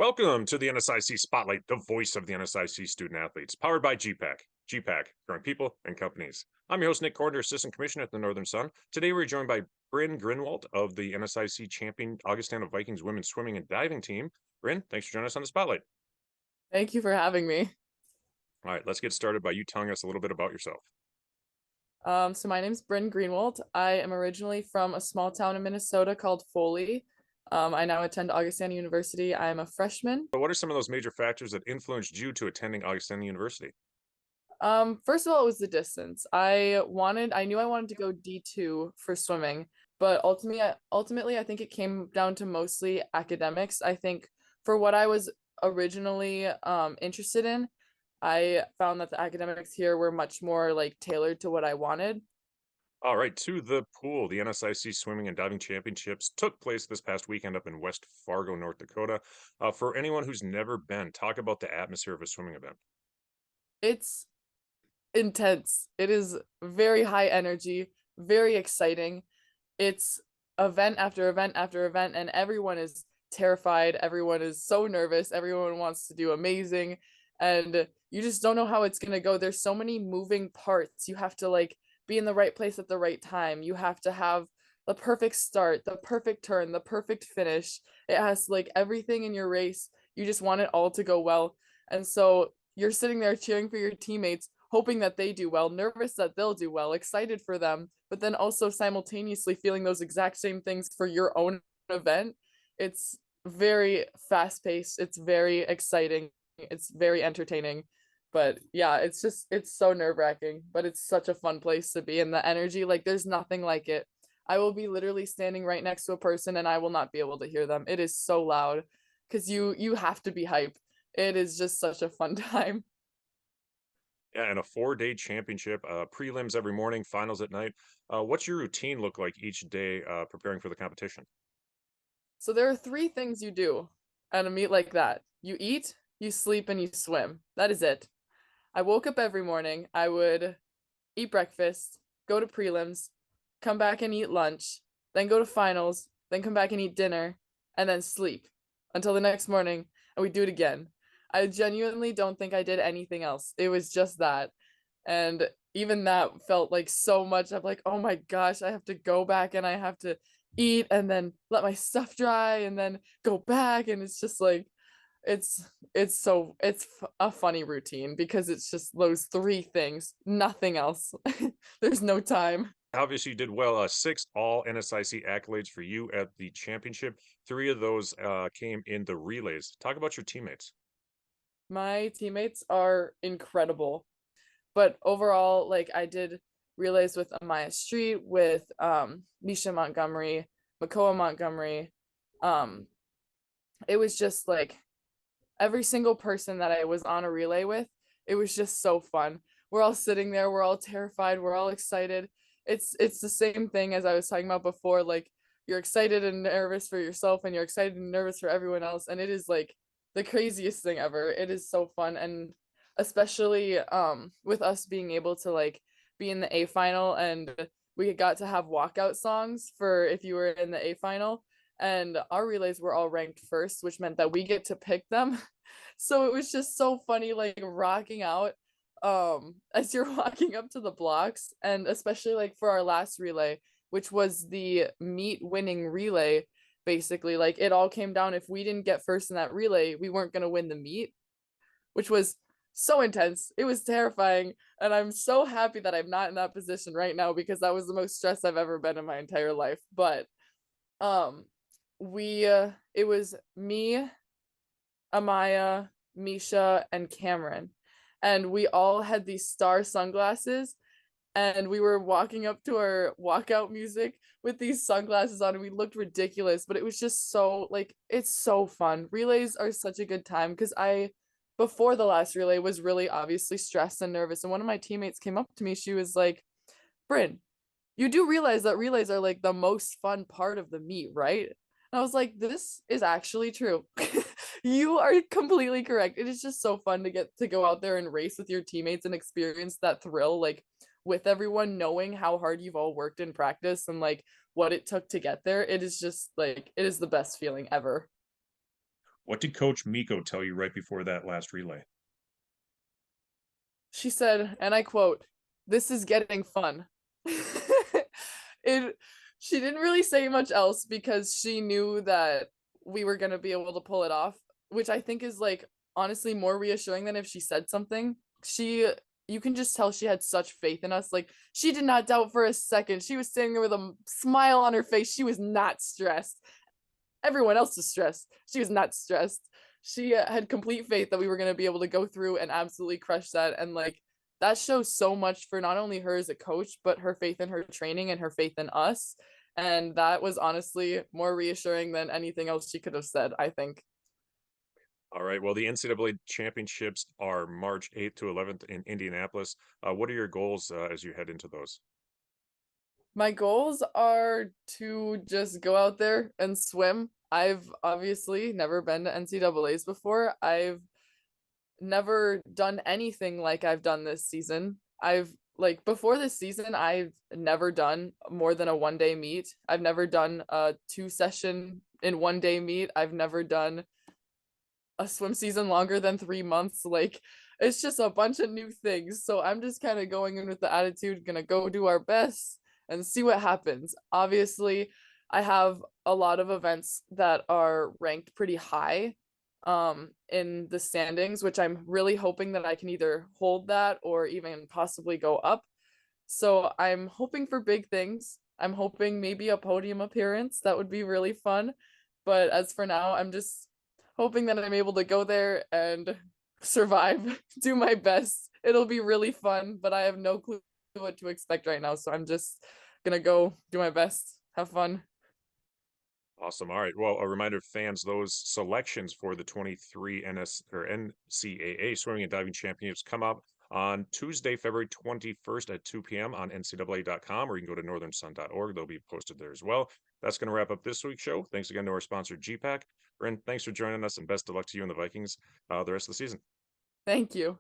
Welcome to the NSIC Spotlight, the voice of the NSIC student athletes, powered by gpac. gpac, growing people and companies. I'm your host, Nick Corder, Assistant Commissioner at the Northern Sun. Today, we're joined by Bryn Greenwaldt of the NSIC champion Augustana Vikings women's swimming and diving team. Bryn, thanks for joining us on the Spotlight. Thank you for having me. All right, let's get started by you telling us a little bit about yourself. So my name's Bryn Greenwaldt. I am originally from a small town in Minnesota called Foley. I now attend Augustana University. I'm a freshman. So what are some of those major factors that influenced you to attending Augustana University? First of all, it was the distance. I knew I wanted to go D2 for swimming, but ultimately, I think it came down to mostly academics. I think for what I was originally interested in, I found that the academics here were much more like tailored to what I wanted. All right, to the pool. The NSIC Swimming and Diving Championships took place this past weekend up in West Fargo, North Dakota. For anyone who's never been, talk about the atmosphere of a swimming event. It's intense. It is very high energy, very exciting. It's event after event after event, and everyone is terrified. Everyone is so nervous. Everyone wants to do amazing, and you just don't know how it's going to go. There's so many moving parts. You have to like be in the right place at the right time. You have to have the perfect start, the perfect turn, the perfect finish. It has like everything in your race. You just want it all to go well. And so you're sitting there cheering for your teammates, hoping that they do well, nervous that they'll do well, excited for them, but then also simultaneously feeling those exact same things for your own event. It's very fast paced. It's very exciting. It's very entertaining. But yeah, it's so nerve wracking, but it's such a fun place to be. And the energy, like, there's nothing like it. I will be literally standing right next to a person and I will not be able to hear them. It is so loud because you have to be hype. It is just such a fun time. Yeah, and a 4-day championship, prelims every morning, finals at night. What's your routine look like each day preparing for the competition? So there are three things you do at a meet like that. You eat, you sleep, and you swim. That is it. I woke up every morning. I would eat breakfast, go to prelims, come back and eat lunch, then go to finals, then come back and eat dinner, and then sleep until the next morning, and we do it again. I genuinely don't think I did anything else. It was just that. And even that felt like so much. I'm like, oh my gosh, I have to go back and I have to eat and then let my stuff dry and then go back. And it's just like, it's a funny routine because it's just those three things, nothing else. There's no time. Obviously, you did well. 6 all NSIC accolades for you at the championship. 3 of those came in the relays. Talk about your teammates. My teammates are incredible. But overall, like I did relays with Amaya Street, with Misha Montgomery, Makoa Montgomery. Um, it was just like every single person that I was on a relay with, it was just so fun. We're all sitting there, we're all terrified, we're all excited. It's the same thing as I was talking about before, like you're excited and nervous for yourself and you're excited and nervous for everyone else, and it is like the craziest thing ever. It is so fun, and especially with us being able to like be in the A final, and we got to have walkout songs for if you were in the A final, and our relays were all ranked first, which meant that we get to pick them. So it was just so funny, like rocking out as you're walking up to the blocks, and especially like for our last relay, which was the meet winning relay. Basically, like it all came down, if we didn't get first in that relay, we weren't going to win the meet, which was so intense. It was terrifying. And I'm so happy that I'm not in that position right now because that was the most stressed I've ever been in my entire life. But um we it was me, Amaya, Misha, and Cameron. And we all had these star sunglasses, and we were walking up to our walkout music with these sunglasses on, and we looked ridiculous, but it was just so like it's so fun. Relays are such a good time because I before the last relay was really obviously stressed and nervous, and one of my teammates came up to me. She was like, Bryn, you do realize that relays are like the most fun part of the meet, right? And I was like, this is actually true. You are completely correct. It is just so fun to get to go out there and race with your teammates and experience that thrill, like with everyone knowing how hard you've all worked in practice and like what it took to get there. It is just like, it is the best feeling ever. What did Coach Miko tell you right before that last relay? She said, and I quote, "This is getting fun." it she didn't really say much else because she knew that we were going to be able to pull it off, which I think is like honestly more reassuring than if she said something. She You can just tell she had such faith in us. Like she did not doubt for a second. She was standing there with a smile on her face. She was not stressed. Everyone else is stressed. She was not stressed. She had complete faith that we were going to be able to go through and absolutely crush that. And like that shows so much for not only her as a coach, but her faith in her training and her faith in us. And that was honestly more reassuring than anything else she could have said, I think. All right. Well, the NCAA championships are March 8th to 11th in Indianapolis. What are your goals as you head into those? My goals are to just go out there and swim. I've obviously never been to NCAAs before. I've never done anything like I've done this season. I've like before this season, I've never done more than a 1 day meet. I've never done a 2 session in 1 day meet. I've never done a swim season longer than 3 months. Like it's just a bunch of new things. So I'm just kind of going in with the attitude, gonna go do our best and see what happens. Obviously, I have a lot of events that are ranked pretty high in the standings, which I'm really hoping that I can either hold that or even possibly go up. So I'm hoping for big things. I'm hoping maybe a podium appearance. That would be really fun. But as for now, I'm just hoping that I'm able to go there and survive, do my best. It'll be really fun, but I have no clue what to expect right now. So I'm just gonna go do my best, have fun. Awesome. All right. Well, a reminder to fans, those selections for the 23 NCAA Swimming and Diving Championships come up on Tuesday, February 21st at 2 p.m. on ncaa.com, or you can go to northernsun.org. They'll be posted there as well. That's going to wrap up this week's show. Thanks again to our sponsor, gpac. Bryn, thanks for joining us, and best of luck to you and the Vikings the rest of the season. Thank you.